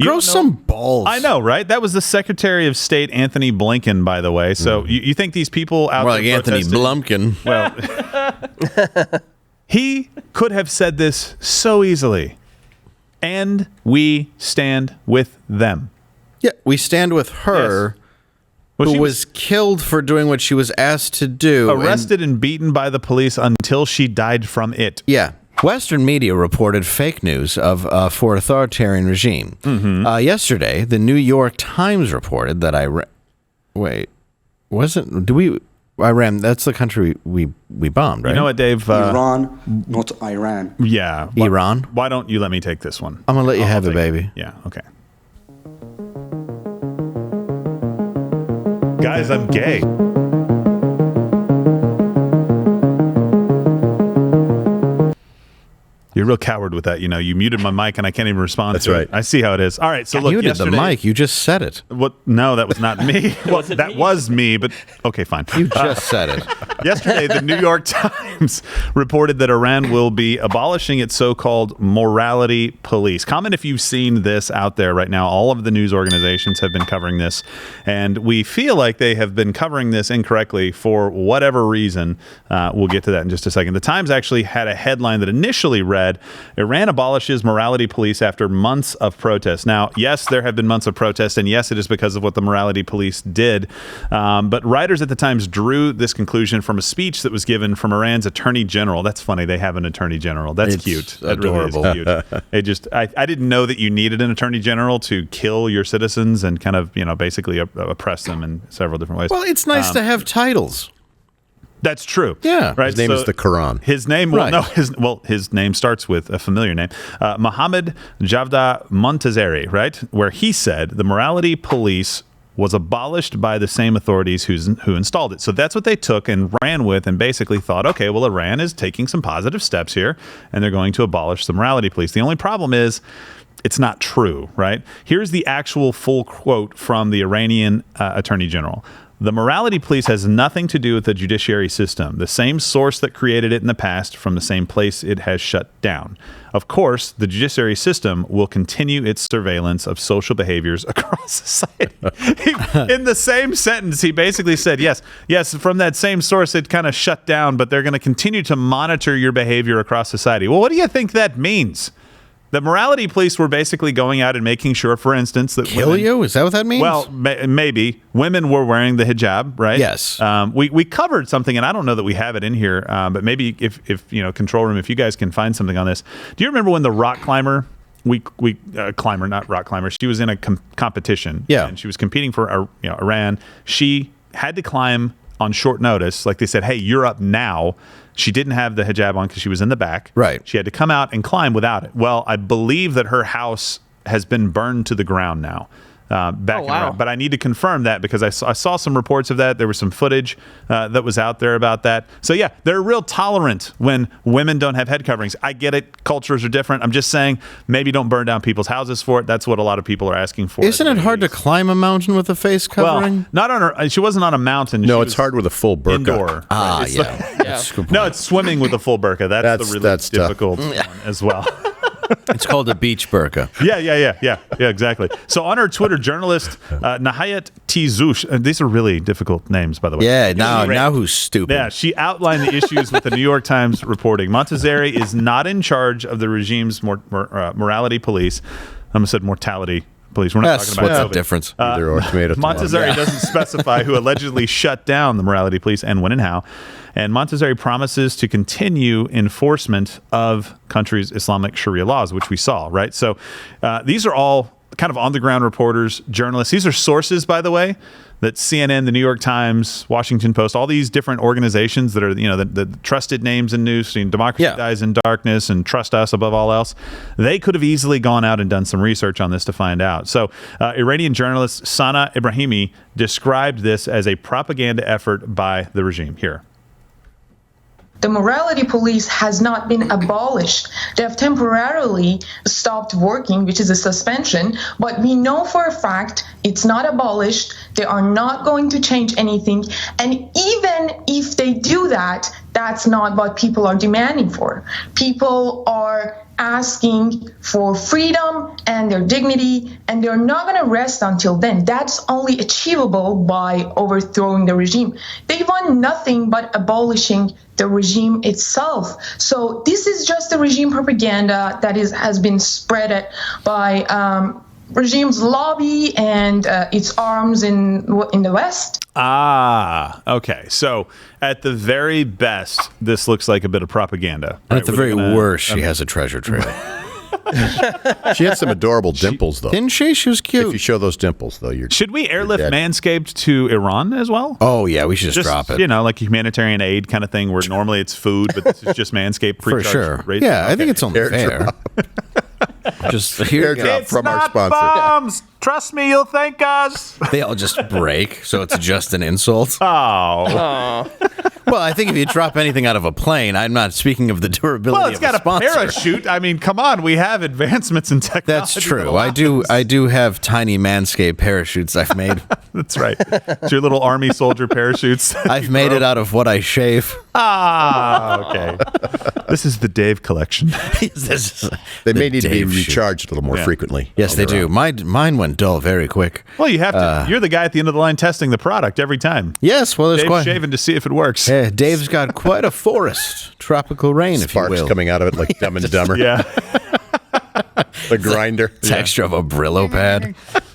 Grow some balls. I know, right? That was the Secretary of State, Anthony Blinken, by the way. So you think these people out More there like Anthony Blumpkin. Well, he could have said this so easily. And we stand with them. Yeah, we stand with her, who was killed for doing what she was asked to do. Arrested and beaten by the police until she died from it. Yeah. Western media reported fake news for authoritarian regime. Yesterday, the New York Times reported that Iran, that's the country we bombed, right? You know what, Dave? Iran, not Iran. Yeah. Iran? Why don't you let me take this one? I'm going to let you have it, baby. Yeah, okay. Guys, I'm gay. You're a real coward with that. You know, you muted my mic and I can't even respond to it. I see how it is. All right, so look, muted the mic. You just said it. What? No, that was not me. Well, that was me, but okay, fine. You just said it. Yesterday, the New York Times reported that Iran will be abolishing its so-called morality police. Comment if you've seen this out there right now. All of the news organizations have been covering this, and we feel like they have been covering this incorrectly for whatever reason. We'll get to that in just a second. The Times actually had a headline that initially read, Iran abolishes morality police after months of protests. Now, yes, there have been months of protests, and yes, it is because of what the morality police did. But writers at the Times drew this conclusion from a speech that was given from Iran's attorney general. That's funny. They have an attorney general. That's cute. Adorable. That really is cute. I didn't know that you needed an attorney general to kill your citizens and kind of, basically oppress them in several different ways. Well, it's nice to have titles. That's true. Yeah. Right. His name is the Quran. His name, his name starts with a familiar name, Mohammed Javda Montazeri, right? Where he said the morality police was abolished by the same authorities who installed it. So that's what they took and ran with and basically thought, okay, well, Iran is taking some positive steps here and they're going to abolish the morality police. The only problem is it's not true, right? Here's the actual full quote from the Iranian attorney general. The morality police has nothing to do with the judiciary system. The same source that created it in the past from the same place it has shut down. Of course, the judiciary system will continue its surveillance of social behaviors across society. In the same sentence, he basically said, yes, from that same source, it kind of shut down, but they're going to continue to monitor your behavior across society. Well, what do you think that means? The morality police were basically going out and making sure, for instance, that kill you? Is that what that means? Well, maybe women were wearing the hijab, right? Yes. We covered something, and I don't know that we have it in here, but maybe if control room, if you guys can find something on this. Do you remember when the rock climber? Not rock climber. She was in a competition. Yeah. And she was competing for Iran. She had to climb on short notice. Like they said, hey, you're up now. She didn't have the hijab on because she was in the back. Right. She had to come out and climb without it. Well, I believe that her house has been burned to the ground now. Back in Iran. But I need to confirm that because I saw some reports of that. There was some footage that was out there about that. So yeah, they're real tolerant when women don't have head coverings. I get it. Cultures are different. I'm just saying maybe don't burn down people's houses for it. That's what a lot of people are asking for. Isn't it hard to climb a mountain with a face covering? Well, not on her. She wasn't on a mountain. No, it's hard with a full burqa. Indoor. No, it's swimming with a full burqa. That's the really difficult one as well. It's called a beach burqa. Yeah, exactly. So on her Twitter, journalist Nahayat Tizush, these are really difficult names, by the way. Yeah, now who's stupid? Yeah, she outlined the issues with the New York Times reporting. Montazeri is not in charge of the regime's morality police. I almost said mortality police. We're not talking about what's the difference? Either or tomato. Montazeri doesn't specify who allegedly shut down the morality police and when and how. And Montazeri promises to continue enforcement of country's Islamic Sharia laws, which we saw, right? So these are all kind of on-the-ground reporters, journalists. These are sources, by the way, that CNN, the New York Times, Washington Post, all these different organizations that are, the trusted names in news, Democracy Dies in Darkness and Trust Us above all else, they could have easily gone out and done some research on this to find out. So Iranian journalist Sana Ibrahimi described this as a propaganda effort by the regime. Here. The morality police has not been abolished. They have temporarily stopped working, which is a suspension, but we know for a fact it's not abolished. They are not going to change anything. And even if they do that, that's not what people are demanding for. People are asking for freedom and their dignity, and they're not going to rest until then. That's only achievable by overthrowing the regime. They want nothing but abolishing the regime itself. So this is just the regime propaganda that has been spread by regime's lobby and its arms in the West. Ah, okay. So at the very best, this looks like a bit of propaganda. And at the very worst, she has a treasure trail. She had some adorable dimples, though. Didn't she? She was cute. If you show those dimples, though, you're Should we airlift dead. Manscaped to Iran as well? Oh, yeah, we should just drop it. You know, like a humanitarian aid kind of thing where normally it's food, but this is just Manscaped For pre-charged sure. razor. Yeah, I think Okay. it's only fair. Just here you go. Airdrop from our sponsor. Bombs. Trust me, you'll thank us. They all just break, so it's just an insult. Oh. Well, I think if you drop anything out of a plane, I'm not speaking of the durability Well, it's of got a a sponsor. parachute. I mean, come on. We have advancements in technology. That's that true. allow I do have tiny Manscaped parachutes I've made. That's right. It's your little army soldier parachutes. I've made it out of what I shave. Ah, okay. This is the Dave collection. They may need to be Dave shoot. recharged a little more Yeah. frequently. Yes, they do. Mine went dull very quick. Well, you have to. You're the guy at the end of the line testing the product every time. Yes, well, there's Dave's quite. shaving to see if it works. Yeah, Dave's got quite a forest, tropical rain, if you Sparks will. coming out of it like Dumb and Dumber. Yeah. The grinder. Texture of a Brillo pad.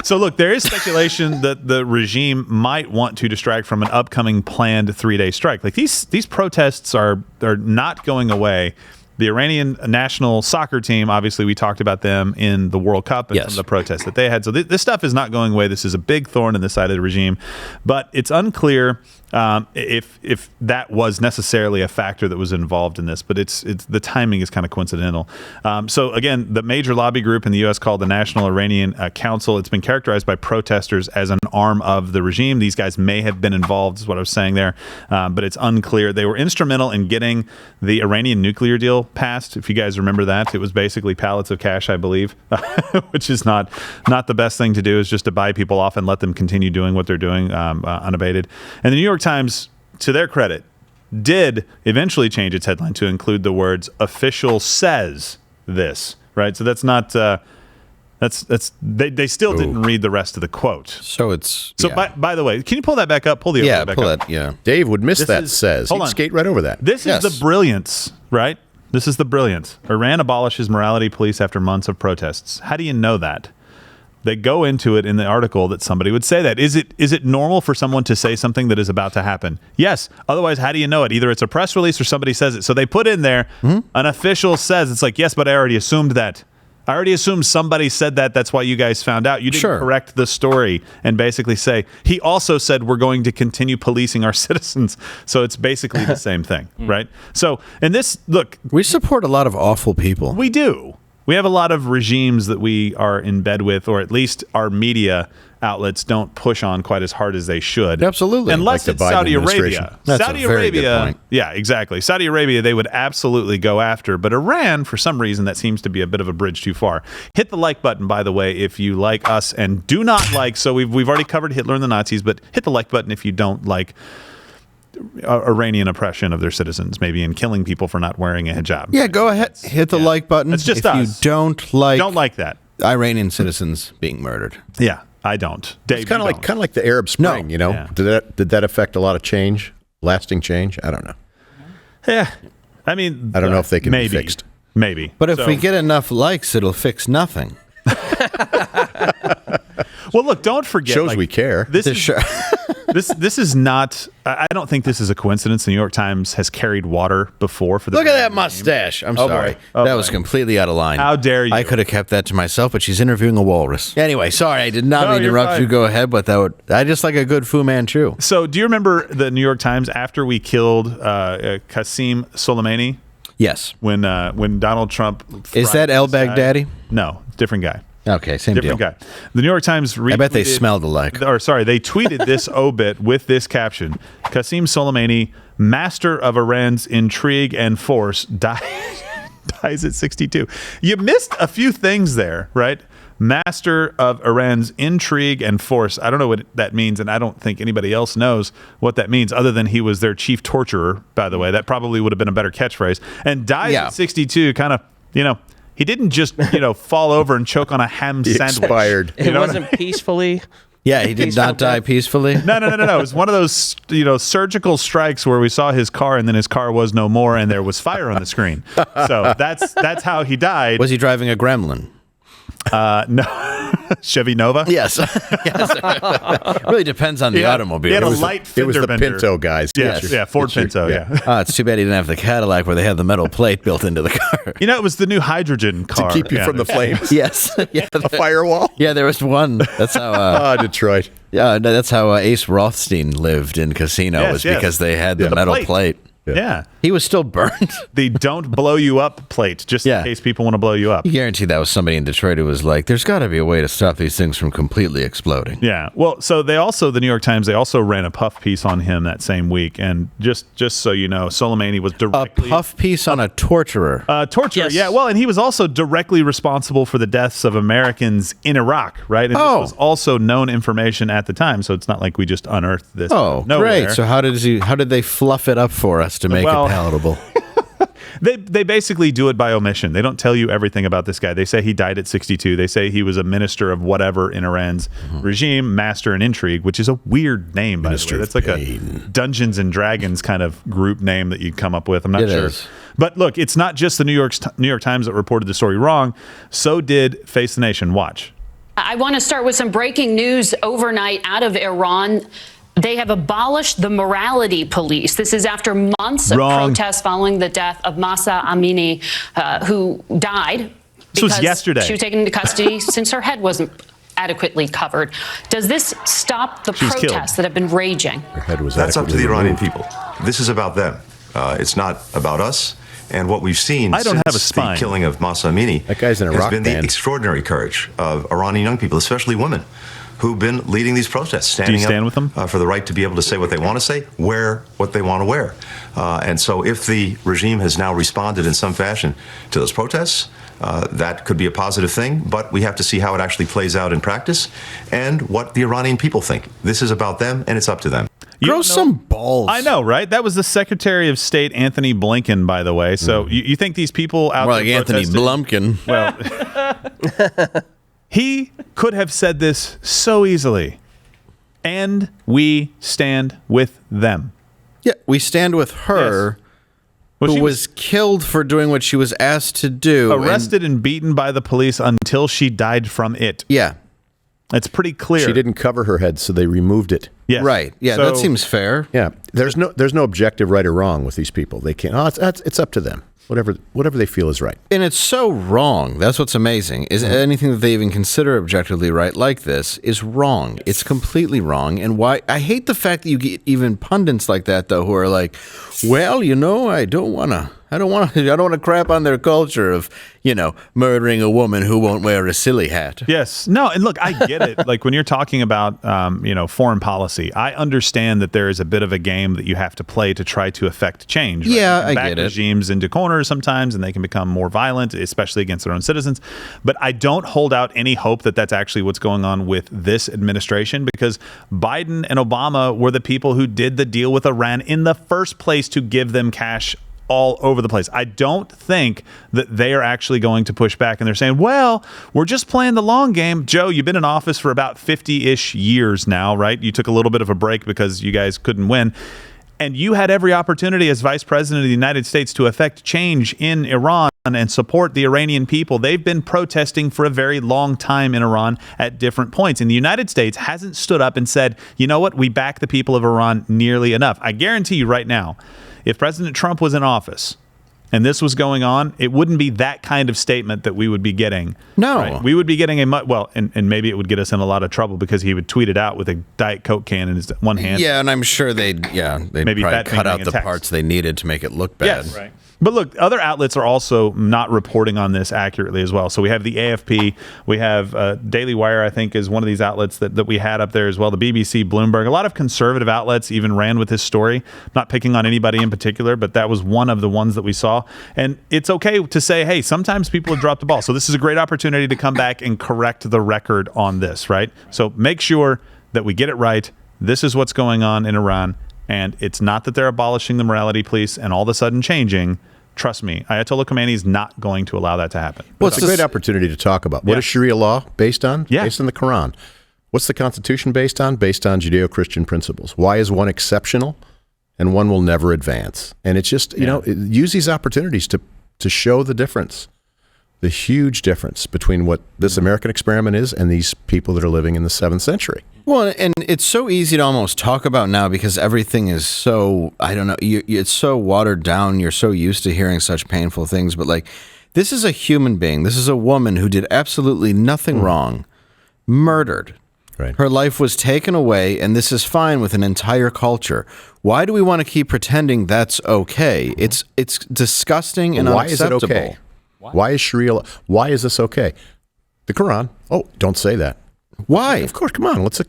So look, there is speculation that the regime might want to distract from an upcoming planned 3-day strike. Like these protests are not going away. The Iranian national soccer team, obviously, we talked about them in the World Cup and some of the protests that they had. So this stuff is not going away. This is a big thorn in the side of the regime. But it's unclear if that was necessarily a factor that was involved in this. But it's the timing is kind of coincidental. So again, the major lobby group in the U.S. called the National Iranian Council, it's been characterized by protesters as an arm of the regime. These guys may have been involved, is what I was saying there. But it's unclear. They were instrumental in getting the Iranian nuclear deal passed. If you guys remember that, it was basically pallets of cash, I believe, which is not the best thing to do, is just to buy people off and let them continue doing what they're doing unabated. And the New York Times, to their credit, did eventually change its headline to include the words "official says this," right? So that's not they still didn't read the rest of the quote. So it's By the way, can you pull that back up? Pull the overlay back pull up. it. Yeah. Dave would miss This that is- says. hold He'd on. skate right over that. This Yes. is the brilliance, right? This is the brilliance. Iran abolishes morality police after months of protests. How do you know that? They go into it in the article that somebody would say that. Is it normal for someone to say something that is about to happen? Yes. Otherwise, how do you know it? Either it's a press release or somebody says it. So they put in there, an official says. It's like, yes, but I already assumed that. I already assumed somebody said that. That's why you guys found out. You didn't Sure. correct the story and basically say, he also said we're going to continue policing our citizens. So it's basically the same thing, right? So, and this, look, We support a lot of awful people. we do. We have a lot of regimes that we are in bed with, or at least our media outlets don't push on quite as hard as they should. Absolutely. Unless Like it's the Biden Saudi administration. Arabia. That's Saudi a very good Arabia. point. Yeah, exactly. Saudi Arabia, they would absolutely go after. But Iran, for some reason, that seems to be a bit of a bridge too far. Hit the like button, by the way, if you like us and do not like. So we've already covered Hitler and the Nazis, but hit the like button if you don't like Iranian oppression of their citizens, maybe in killing people for not wearing a hijab. Yeah, go ahead. Hit the like button. It's just if us. you don't like that. Iranian citizens being murdered. Yeah, I don't. Dave, It's kind you of don't. like the Arab Spring, you know? Yeah. Did that affect a lot of change? Lasting change? I don't know. Yeah, I mean, I don't know if they can be maybe, fixed. Maybe, But if So- we get enough likes, it'll fix nothing. well, look, don't forget. Shows like, we care. This The is show- this is not. I don't think this is a coincidence. The New York Times has carried water before for the. Look at that mustache. I'm sorry. boy. Oh, that boy. was completely out of line. How dare you. I could have kept that to myself, but she's interviewing a walrus. Anyway, sorry, I did not No, mean to you're interrupt fine. you. Go ahead, but I just like a good Fu Manchu. So, do you remember the New York Times after we killed Qasem Soleimani Yes. when Donald Trump? Is fried that El this guy? Baghdadi? No, different guy. Okay, same Different deal. guy. The New York Times. I bet they retweeted- smelled alike. Or sorry, they tweeted this obit with this caption: Qasem Soleimani, master of Iran's intrigue and force, dies at 62. You missed a few things there, right? Master of Iran's intrigue and force. I don't know what that means, and I don't think anybody else knows what that means, other than he was their chief torturer, by the way. That probably would have been a better catchphrase. And dies Yeah. at 62, kind of, He didn't just, fall over and choke on a ham He sandwich. expired. It wasn't peacefully. Yeah, he did not die peacefully. No. It was one of those, surgical strikes where we saw his car and then his car was no more and there was fire on the screen. So that's how he died. Was he driving a Gremlin? No. Chevy Nova? Yes. Really depends on the automobile. He had a light It fender was the bender. Pinto guys. Yeah, Ford Pinto, yeah. It's too bad he didn't have the Cadillac where they had the metal plate built into the car. It was the new hydrogen car. To keep you from the flames. Yes. Yeah. A firewall. Yeah, there was one. That's how. Detroit. Yeah, that's how Ace Rothstein lived in Casino. Was because they had the metal plate. Yeah. He was still burned. The don't blow you up plate, just in case people want to blow you up. You guarantee that was somebody in Detroit who was like, there's got to be a way to stop these things from completely exploding. Yeah. Well, so the New York Times, they also ran a puff piece on him that same week. And just so you know, Soleimani was directly... A puff piece on a torturer. Torturer, Yes. yeah. Well, and he was also directly responsible for the deaths of Americans in Iraq, right? And this was also known information at the time, so it's not like we just unearthed this. Oh, great. So how did they fluff it up for us to make it palatable? They basically do it by omission. They don't tell you everything about this guy. They say he died at 62. They say he was a minister of whatever in Iran's regime, master in intrigue, which is a weird name, by the way. That's like a Dungeons and Dragons kind of group name that you'd come up with. I'm not sure. Is. But look, it's not just the New York Times that reported the story wrong. So did Face the Nation. Watch. I want to start with some breaking news overnight out of Iran. They have abolished the morality police. This is after months of protests following the death of Mahsa Amini, who died This was yesterday. She was taken into custody since her head wasn't adequately covered. Does this stop the protests that have been raging? Her head was That's up to the adequately Iranian removed. people. This is about them. It's not about us. And what we've seen since the killing of Mahsa Amini That guy's in a has rock been band. the extraordinary courage of Iranian young people, especially women, who've been leading these protests, standing stand up with them? For the right to be able to say what they want to say, wear what they want to wear. And so if the regime has now responded in some fashion to those protests, that could be a positive thing, but we have to see how it actually plays out in practice and what the Iranian people think. This is about them, and it's up to them. Grow some balls. I know, right? That was the Secretary of State, Anthony Blinken, by the way. So you think these people out More there like Anthony protesting- Blumpkin. Well, he could have said this so easily. And we stand with them. Yeah, we stand with her, Well, she who was killed for doing what she was asked to do. arrested and beaten by the police until she died from it. Yeah. It's pretty clear. She didn't cover her head, so they removed it. Yes. Right. Yeah, So- that seems fair. Yeah, there's no objective right or wrong with these people. They can't. It's up to them. Whatever they feel is right. And it's so wrong. That's what's amazing. Is anything that they even consider objectively right like this is wrong. It's completely wrong. And why I hate the fact that you get even pundits like that though who are like, well, I don't want to crap on their culture of, murdering a woman who won't wear a silly hat. Yes. No, and look, I get it. Like when you're talking about, foreign policy, I understand that there is a bit of a game that you have to play to try to affect change. Right? Yeah, You can I back get it. regimes into corners sometimes, and they can become more violent, especially against their own citizens. But I don't hold out any hope that that's actually what's going on with this administration, because Biden and Obama were the people who did the deal with Iran in the first place to give them cash all over the place. I don't think that they are actually going to push back, and they're saying, well, we're just playing the long game. Joe, you've been in office for about 50-ish years now, right? You took a little bit of a break because you guys couldn't win. And you had every opportunity as vice president of the United States to affect change in Iran and support the Iranian people. They've been protesting for a very long time in Iran at different points. And the United States hasn't stood up and said, you know what, we back the people of Iran nearly enough. I guarantee you right now, if President Trump was in office and this was going on, it wouldn't be that kind of statement that we would be getting. No. Right? We would be getting and maybe it would get us in a lot of trouble because he would tweet it out with a Diet Coke can in his one hand. Yeah, and I'm sure they'd Maybe probably fat cut fingering out a the text. parts they needed to make it look bad. Yes. Right. But look, other outlets are also not reporting on this accurately as well. So we have the AFP, we have Daily Wire, I think, is one of these outlets that we had up there as well. The BBC, Bloomberg, a lot of conservative outlets even ran with this story. Not picking on anybody in particular, but that was one of the ones that we saw. And it's okay to say, hey, sometimes people have dropped the ball. So this is a great opportunity to come back and correct the record on this, right? So make sure that we get it right. This is what's going on in Iran. And it's not that they're abolishing the morality police and all of a sudden changing. Trust me, Ayatollah Khomeini is not going to allow that to happen. Well, it's a great opportunity to talk about. What is Sharia law based on? Based on the Quran. What's the Constitution based on? Based on Judeo-Christian principles. Why is one exceptional and one will never advance? And it's just, use these opportunities to show the difference, the huge difference between what this American experiment is and these people that are living in the 7th century. Well, and it's so easy to almost talk about now because everything is so, I don't know, it's so watered down. You're so used to hearing such painful things. But like, this is a human being. This is a woman who did absolutely nothing wrong, murdered. Right. Her life was taken away, and this is fine with an entire culture. Why do we want to keep pretending that's okay? It's disgusting and unacceptable. Why is it okay? Why is Sharia law? Why is this okay? The Quran. Oh, don't say that. Why? Of course, come on. Let's.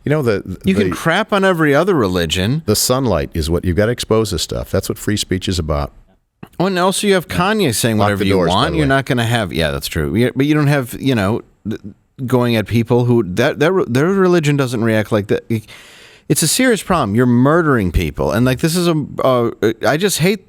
You can crap on every other religion. The sunlight is what you've got to expose this stuff. That's what free speech is about. Oh, and also you have Kanye saying Lock whatever the you doors, by want. the You're way. not going to have. Yeah, that's true. But you don't have. Going at people who their religion doesn't react like that. It's a serious problem. You're murdering people, and like this is I just hate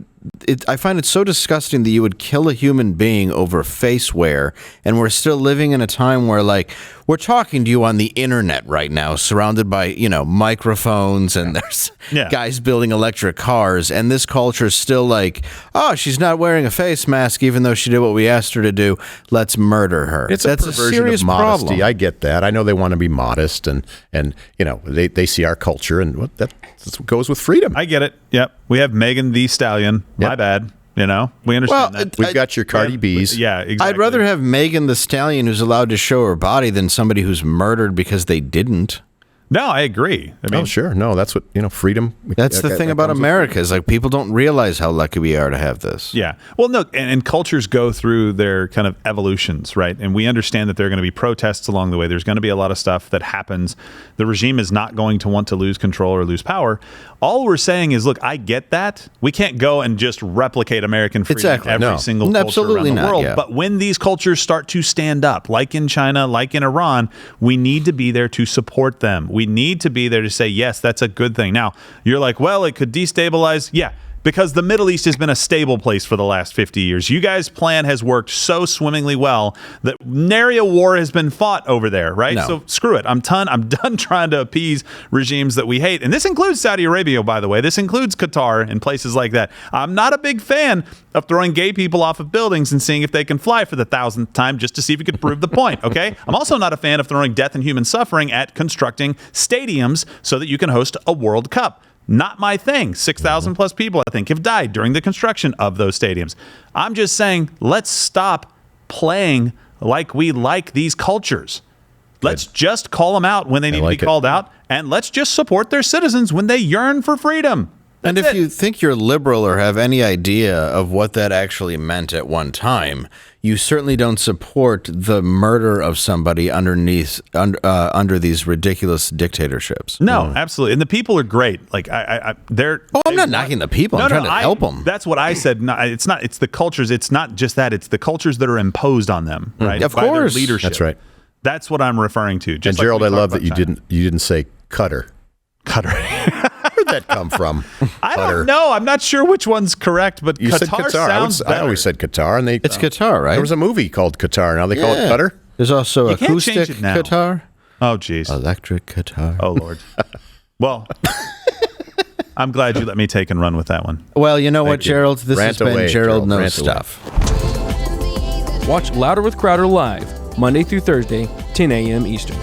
it. I find it so disgusting that you would kill a human being over face wear, and we're still living in a time where like we're talking to you on the internet right now, surrounded by microphones, and there's guys building electric cars, and this culture is still like, oh, she's not wearing a face mask, even though she did what we asked her to do. Let's murder her. That's a perversion serious of modesty. problem. I get that. I know they want to be modest, and they see our culture, and that's what goes with freedom. I get it. Yep. We have Megan Thee Stallion. Yep. My bad. We understand that. We've got your Cardi B's. Yeah, exactly. I'd rather have Megan the Stallion who's allowed to show her body than somebody who's murdered because they didn't. No, I agree. I mean, Sure. No, that's what, freedom. That's the thing about America is like people don't realize how lucky we are to have this. Yeah. Well, no, and cultures go through their kind of evolutions, right? And we understand that there are going to be protests along the way. There's going to be a lot of stuff that happens. The regime is not going to want to lose control or lose power. All we're saying is, look, I get that. We can't go and just replicate American freedom in every single culture Absolutely around the not, world. yeah. But when these cultures start to stand up, like in China, like in Iran, we need to be there to support them. We need to be there to say, yes, that's a good thing. Now, you're like, well, it could destabilize. Yeah. Because the Middle East has been a stable place for the last 50 years. You guys' plan has worked so swimmingly well that nary a war has been fought over there, right? No. So screw it. I'm done trying to appease regimes that we hate. And this includes Saudi Arabia, by the way. This includes Qatar and places like that. I'm not a big fan of throwing gay people off of buildings and seeing if they can fly for the 1,000th time just to see if we could prove the point, okay? I'm also not a fan of throwing death and human suffering at constructing stadiums so that you can host a World Cup. Not my thing. 6,000 plus people, I think, have died during the construction of those stadiums. I'm just saying, let's stop playing like we like these cultures. Let's just call them out when they need to be called out, and let's just support their citizens when they yearn for freedom. And if you think you're liberal or have any idea of what that actually meant at one time, you certainly don't support the murder of somebody under these ridiculous dictatorships. No, absolutely. And the people are great. Like they're. Oh, I'm not knocking the people. I'm trying to help them. That's what I said. No, it's not. It's the cultures. It's not just that. It's the cultures that are imposed on them, right? Of by their course. leadership. That's right. That's what I'm referring to. Just And like Gerald, we I talked love that about you China. didn't say Cutter. Cutter. Where'd that come from? I don't know. I'm not sure which one's correct, but You Qatar said Qatar. sounds I better. always said Qatar, and It's Qatar, right? There was a movie called Qatar. Now they call it Cutter. There's also You can't change acoustic it now. Qatar. Oh, geez. Electric Qatar. Oh, Lord. Well, I'm glad you let me take and run with that one. Well, you know what, you. Gerald? This Rant has been away, Gerald Gerald. Knows Rant away. Stuff. Watch Louder with Crowder live, Monday through Thursday, 10 a.m. Eastern.